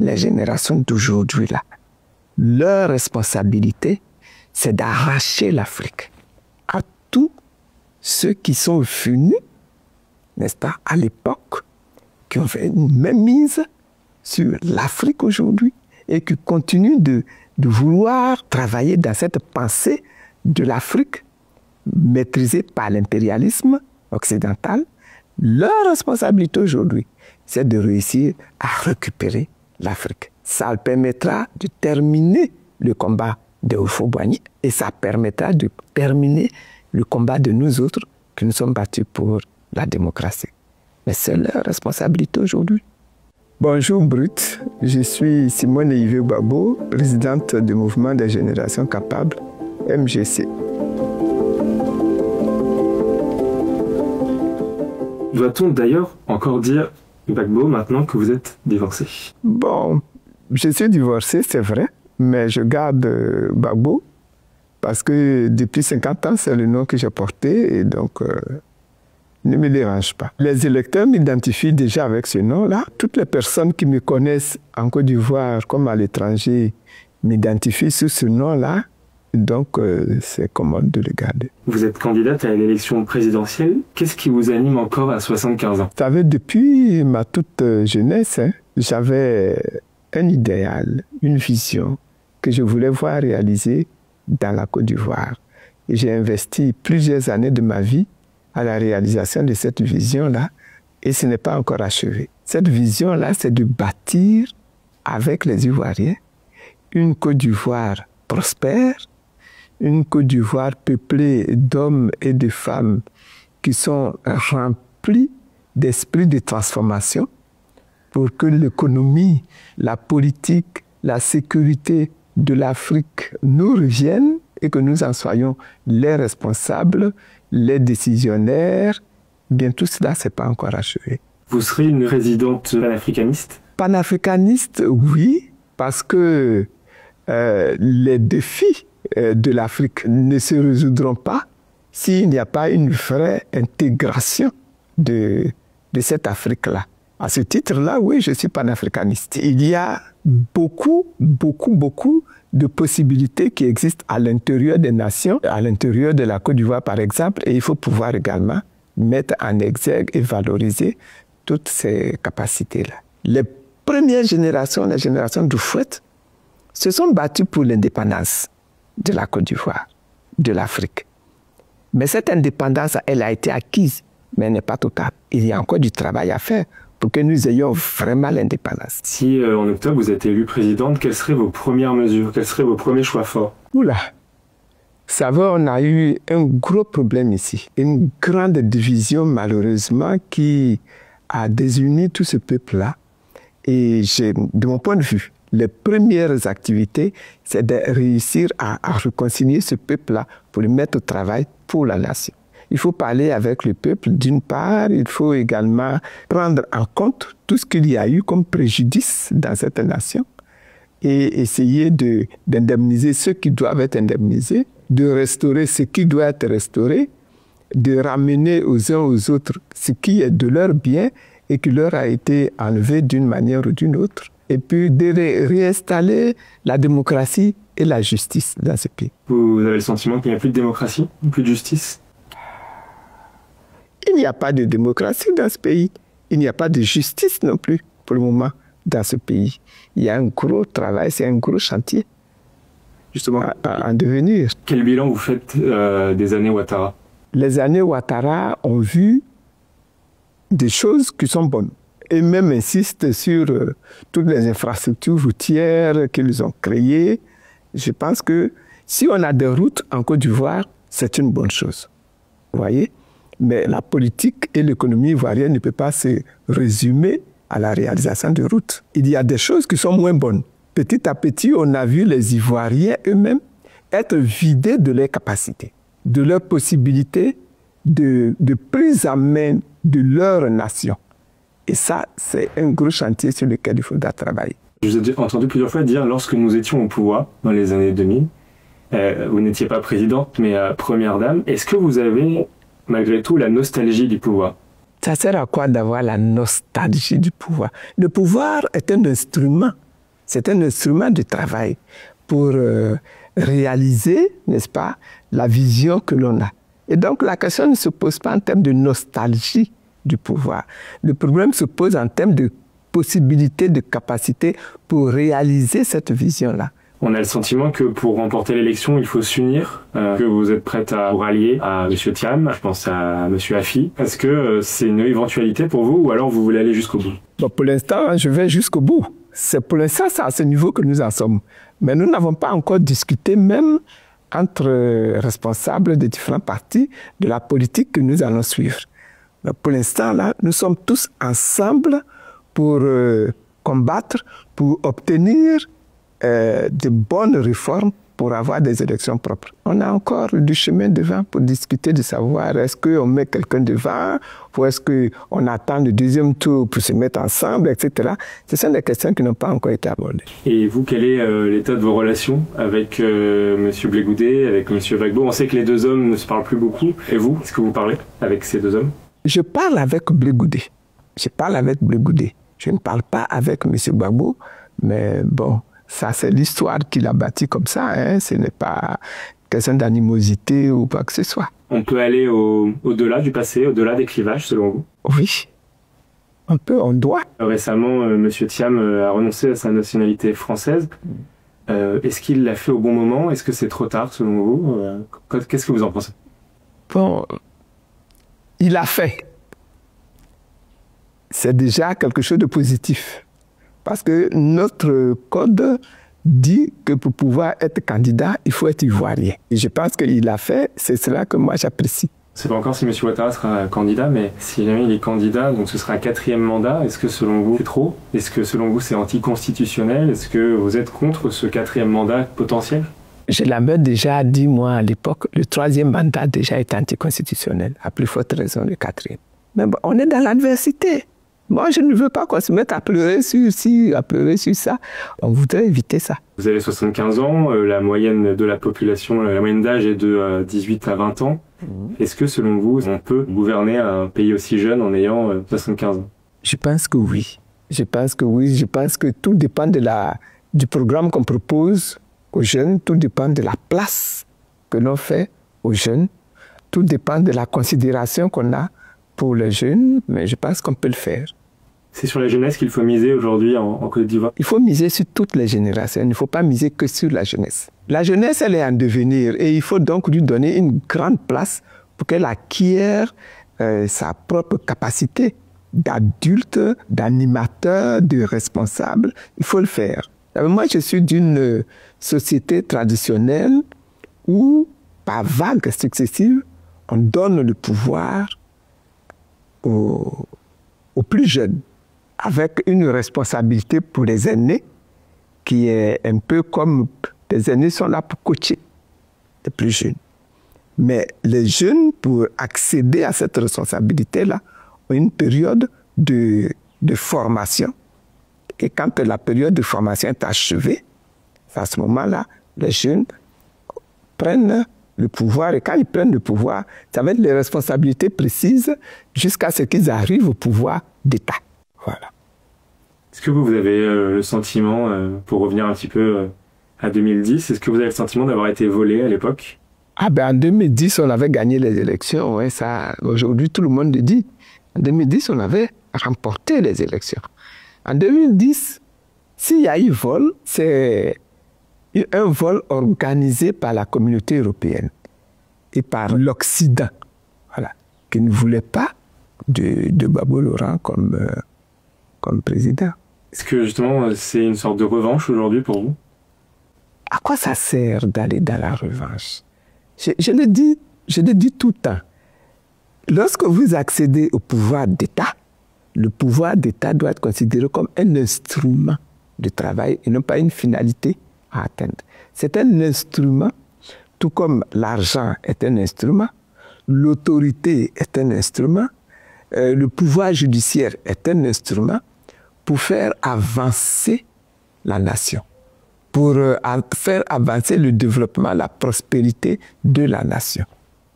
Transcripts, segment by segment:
les générations d'aujourd'hui là, leur responsabilité, c'est d'arracher l'Afrique à tous ceux qui sont venus, n'est-ce pas, à l'époque, qui ont fait une mainmise sur l'Afrique aujourd'hui et qui continuent de vouloir travailler dans cette pensée de l'Afrique maîtrisée par l'impérialisme occidental. Leur responsabilité aujourd'hui, c'est de réussir à récupérer l'Afrique. Ça permettra de terminer le combat de Houphouët-Boigny et ça permettra de terminer le combat de nous autres qui nous sommes battus pour la démocratie. Mais c'est leur responsabilité aujourd'hui. Bonjour Brut, je suis Simone Yves-Gbagbo, présidente du mouvement des générations capables, MGC. Doit-on d'ailleurs encore dire Gbagbo maintenant que vous êtes divorcé? Bon, je suis divorcé, c'est vrai, mais je garde Gbagbo parce que depuis 50 ans, c'est le nom que j'ai porté et donc ne me dérange pas. Les électeurs m'identifient déjà avec ce nom-là. Toutes les personnes qui me connaissent en Côte d'Ivoire comme à l'étranger m'identifient sous ce nom-là. Donc, c'est commode de le garder. Vous êtes candidate à l'élection présidentielle. Qu'est-ce qui vous anime encore à 75 ans? Vous savez, depuis ma toute jeunesse, j'avais un idéal, une vision que je voulais voir réalisée dans la Côte d'Ivoire. Et j'ai investi plusieurs années de ma vie à la réalisation de cette vision-là, et ce n'est pas encore achevé. Cette vision-là, c'est de bâtir avec les Ivoiriens une Côte d'Ivoire prospère, une Côte d'Ivoire peuplée d'hommes et de femmes qui sont remplis d'esprit de transformation pour que l'économie, la politique, la sécurité de l'Afrique nous reviennent et que nous en soyons les responsables, les décisionnaires. Bien, tout cela, ce n'est pas encore achevé. Vous serez une présidente panafricaniste? Panafricaniste, oui, parce que les défis de l'Afrique ne se résoudront pas s'il n'y a pas une vraie intégration de cette Afrique-là. À ce titre-là, oui, je suis panafricaniste. Il y a beaucoup de possibilités qui existent à l'intérieur des nations, à l'intérieur de la Côte d'Ivoire, par exemple, et il faut pouvoir également mettre en exergue et valoriser toutes ces capacités-là. Les premières générations, les générations d'Houphouët, se sont battues pour l'indépendance de la Côte d'Ivoire, de l'Afrique. Mais cette indépendance, elle a été acquise, mais elle n'est pas totale. Il y a encore du travail à faire pour que nous ayons vraiment l'indépendance. Si en octobre vous êtes élue présidente, quelles seraient vos premières mesures? Quels seraient vos premiers choix forts? Oula! Vous savez, on a eu un gros problème ici. Une grande division, malheureusement, qui a désuni tout ce peuple-là. Et de mon point de vue, les premières activités, c'est de réussir à réconcilier ce peuple-là pour le mettre au travail pour la nation. Il faut parler avec le peuple d'une part, il faut également prendre en compte tout ce qu'il y a eu comme préjudice dans cette nation et essayer d'indemniser ceux qui doivent être indemnisés, de restaurer ce qui doit être restauré, de ramener aux uns aux autres ce qui est de leur bien et qui leur a été enlevé d'une manière ou d'une autre, et puis de réinstaller la démocratie et la justice dans ce pays. Vous avez le sentiment qu'il n'y a plus de démocratie, plus de justice? Il n'y a pas de démocratie dans ce pays. Il n'y a pas de justice non plus pour le moment dans ce pays. Il y a un gros travail, c'est un gros chantier justement à devenir. Quel bilan vous faites des années Ouattara? Les années Ouattara ont vu des choses qui sont bonnes. Et même insistent sur toutes les infrastructures routières qu'ils ont créées. Je pense que si on a des routes en Côte d'Ivoire, c'est une bonne chose. Vous voyez? Mais la politique et l'économie ivoirienne ne peuvent pas se résumer à la réalisation de routes. Il y a des choses qui sont moins bonnes. Petit à petit, on a vu les Ivoiriens eux-mêmes être vidés de leurs capacités, de leurs possibilités de prise en main de leur nation. Et ça, c'est un gros chantier sur lequel il faudra travailler. Je vous ai entendu plusieurs fois dire, lorsque nous étions au pouvoir, dans les années 2000, vous n'étiez pas présidente, mais première dame. Est-ce que vous avez, malgré tout, la nostalgie du pouvoir? Ça sert à quoi d'avoir la nostalgie du pouvoir? Le pouvoir est un instrument C'est un instrument de travail pour réaliser, n'est-ce pas, la vision que l'on a. Et donc, la question ne se pose pas en termes de nostalgie du pouvoir. Le problème se pose en termes de possibilité, de capacité pour réaliser cette vision-là. On a le sentiment que pour remporter l'élection, il faut s'unir, que vous êtes prête à vous rallier à M. Thiam, je pense à M. Afi. Est-ce que c'est une éventualité pour vous ou alors vous voulez aller jusqu'au bout? Bon, pour l'instant, je vais jusqu'au bout. C'est pour l'instant, c'est à ce niveau que nous en sommes. Mais nous n'avons pas encore discuté, même entre responsables des différents partis, de la politique que nous allons suivre. Mais pour l'instant, là, nous sommes tous ensemble pour combattre, pour obtenir de bonnes réformes pour avoir des élections propres. On a encore du chemin devant pour discuter de savoir est-ce qu'on met quelqu'un devant ou est-ce qu'on attend le deuxième tour pour se mettre ensemble, etc. Ce sont des questions qui n'ont pas encore été abordées. Et vous, quel est l'état de vos relations avec M. Blé Goudet, avec M. Gbagbo? On sait que les deux hommes ne se parlent plus beaucoup. Et vous, est-ce que vous parlez avec ces deux hommes? Je parle avec Blé Goudet. Je parle avec Blé Goudet. Je ne parle pas avec M. Gbagbo, mais bon, ça c'est l'histoire qu'il a bâtie comme ça. Hein. Ce n'est pas question d'animosité ou quoi que ce soit. On peut aller au-delà du passé, au-delà des clivages, selon vous? Oui, on peut, on doit. Récemment, M. Thiam a renoncé à sa nationalité française. Est-ce qu'il l'a fait au bon moment? Est-ce que c'est trop tard, selon vous? Qu'est-ce que vous en pensez? Bon, il l'a fait. C'est déjà quelque chose de positif. Parce que notre code dit que pour pouvoir être candidat, il faut être ivoirien. Et je pense qu'il l'a fait, c'est cela que moi j'apprécie. Je ne sais pas encore si M. Ouattara sera candidat, mais si jamais il est candidat, donc ce sera un 4e mandat, est-ce que selon vous c'est trop? Est-ce que selon vous c'est anticonstitutionnel? Est-ce que vous êtes contre ce 4e mandat potentiel? Je l'avais déjà dit moi à l'époque, le 3e mandat déjà est anticonstitutionnel, à plus forte raison le 4e. Mais bon, on est dans l'adversité. Moi, je ne veux pas qu'on se mette à pleurer sur ci, à pleurer sur ça. On voudrait éviter ça. Vous avez 75 ans, la moyenne de la population, la moyenne d'âge est de 18 à 20 ans. Est-ce que, selon vous, on peut gouverner un pays aussi jeune en ayant 75 ans? Je pense que oui. Je pense que oui. Je pense que tout dépend du programme qu'on propose aux jeunes. Tout dépend de la place que l'on fait aux jeunes. Tout dépend de la considération qu'on a pour les jeunes, mais je pense qu'on peut le faire. C'est sur la jeunesse qu'il faut miser aujourd'hui en Côte d'Ivoire? Il faut miser sur toutes les générations. Il ne faut pas miser que sur la jeunesse. La jeunesse, elle est en devenir et il faut donc lui donner une grande place pour qu'elle acquiert sa propre capacité d'adulte, d'animateur, de responsable. Il faut le faire. Moi, je suis d'une société traditionnelle où, par vagues successives, on donne le pouvoir aux plus jeunes, avec une responsabilité pour les aînés qui est un peu comme les aînés sont là pour coacher les plus jeunes. Mais les jeunes, pour accéder à cette responsabilité-là, ont une période de formation. Et quand la période de formation est achevée, à ce moment-là, les jeunes prennent le pouvoir, et quand ils prennent le pouvoir, ça va être les responsabilités précises jusqu'à ce qu'ils arrivent au pouvoir d'État. Voilà. Est-ce que vous avez le sentiment, pour revenir un petit peu à 2010, est-ce que vous avez le sentiment d'avoir été volé à l'époque? Ah ben en 2010, on avait gagné les élections, ouais, ça, aujourd'hui tout le monde le dit. En 2010, on avait remporté les élections. En 2010, s'il y a eu vol, c'est un vol organisé par la communauté européenne et par l'Occident, voilà, qui ne voulait pas de Gbagbo Laurent comme président. Est-ce que justement c'est une sorte de revanche aujourd'hui pour vous? À quoi ça sert d'aller dans la revanche? Je le dis tout le temps. Lorsque vous accédez au pouvoir d'État, le pouvoir d'État doit être considéré comme un instrument de travail et non pas une finalité à atteindre. C'est un instrument, tout comme l'argent est un instrument, l'autorité est un instrument, le pouvoir judiciaire est un instrument pour faire avancer la nation, pour faire avancer le développement, la prospérité de la nation.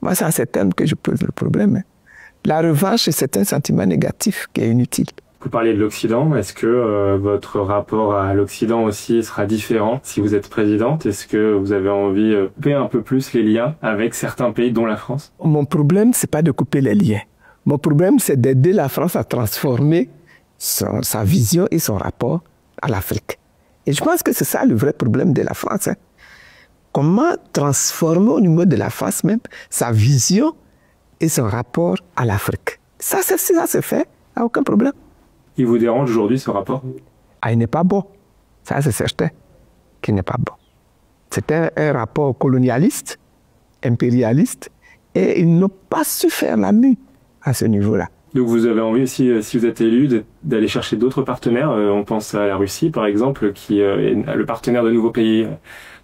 Moi, c'est en ces termes que je pose le problème. Hein. La revanche, c'est un sentiment négatif qui est inutile. Vous parlez de l'Occident. Est-ce que votre rapport à l'Occident aussi sera différent si vous êtes présidente? Est-ce que vous avez envie de couper un peu plus les liens avec certains pays, dont la France? Mon problème, c'est pas de couper les liens. Mon problème, c'est d'aider la France à transformer sa vision et son rapport à l'Afrique. Et je pense que c'est ça le vrai problème de la France. Hein. Comment transformer au niveau de la France même sa vision et son rapport à l'Afrique. Ça se fait, il n'y a aucun problème. Il vous dérange aujourd'hui ce rapport? Ah, il n'est pas bon. Ça, c'est certain qu'il n'est pas bon. C'est un rapport colonialiste, impérialiste, et ils n'ont pas su faire la mue à ce niveau-là. Donc vous avez envie aussi, si vous êtes élu, d'aller chercher d'autres partenaires. On pense à la Russie, par exemple, qui est le partenaire de nouveaux pays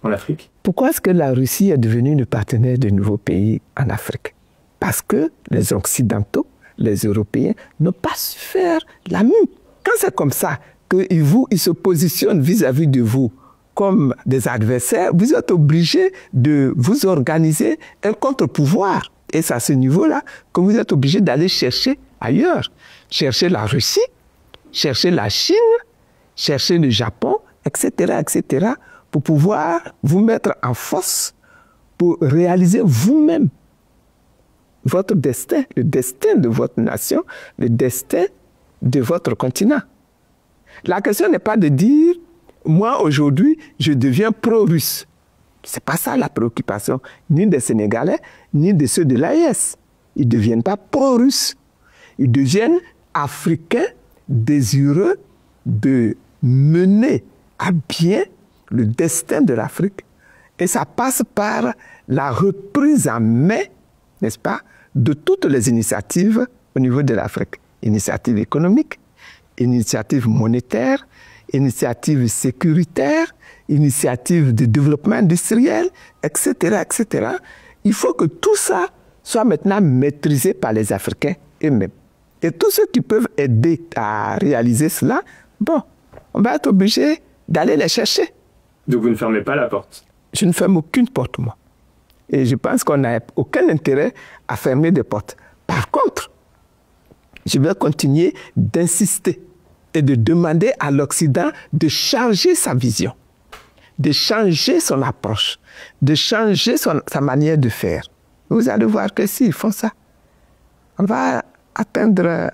en Afrique. Pourquoi est-ce que la Russie est devenue le partenaire de nouveaux pays en Afrique? Parce que les Occidentaux, les Européens, n'ont pas su faire la mue. Quand c'est comme ça qu'ils se positionnent vis-à-vis de vous comme des adversaires, vous êtes obligés de vous organiser un contre-pouvoir. Et c'est à ce niveau-là que vous êtes obligés d'aller chercher ailleurs. Chercher la Russie, chercher la Chine, chercher le Japon, etc., etc., pour pouvoir vous mettre en force pour réaliser vous-même votre destin, le destin de votre nation, le destin de votre continent. La question n'est pas de dire, moi aujourd'hui, je deviens pro-russe. Ce n'est pas ça la préoccupation, ni des Sénégalais, ni de ceux de l'AES. Ils ne deviennent pas pro-russes. Ils deviennent africains désireux de mener à bien le destin de l'Afrique. Et ça passe par la reprise en main, n'est-ce pas, de toutes les initiatives au niveau de l'Afrique. Initiatives économiques, initiatives monétaires, initiatives sécuritaires, initiatives de développement industriel, etc., etc. Il faut que tout ça soit maintenant maîtrisé par les Africains eux-mêmes. Et tous ceux qui peuvent aider à réaliser cela, bon, on va être obligé d'aller les chercher. Donc vous ne fermez pas la porte? Je ne ferme aucune porte, moi. Et je pense qu'on n'a aucun intérêt à fermer des portes. Par contre, je vais continuer d'insister et de demander à l'Occident de changer sa vision, de changer son approche, de changer sa manière de faire. Vous allez voir que s'ils font ça, on va atteindre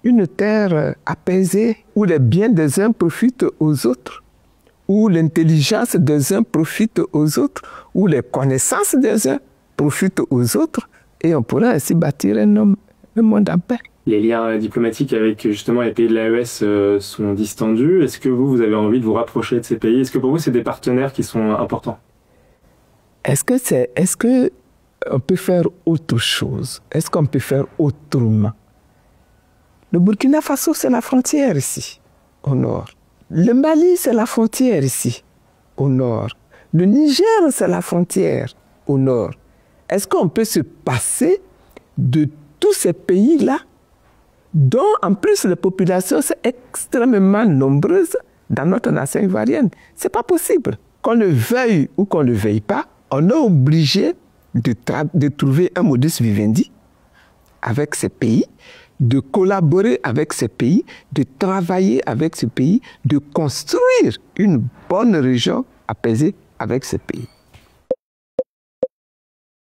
une terre apaisée où les biens des uns profitent aux autres, où l'intelligence des uns profite aux autres, où les connaissances des uns profitent aux autres, et on pourra ainsi bâtir un monde en paix. Les liens diplomatiques avec justement les pays de l'AES sont distendus. Est-ce que vous avez envie de vous rapprocher de ces pays? Est-ce que pour vous, c'est des partenaires qui sont importants? Est-ce que on peut faire autre chose? Est-ce qu'on peut faire autrement? Le Burkina Faso, c'est la frontière ici, au nord. Le Mali, c'est la frontière ici, au nord. Le Niger, c'est la frontière, au nord. Est-ce qu'on peut se passer de tous ces pays-là, dont en plus les populations sont extrêmement nombreuses dans notre nation ivoirienne? Ce n'est pas possible. Qu'on le veuille ou qu'on ne le veuille pas, on est obligé de trouver un modus vivendi avec ces pays, de collaborer avec ces pays, de travailler avec ces pays, de construire une bonne région apaisée avec ces pays.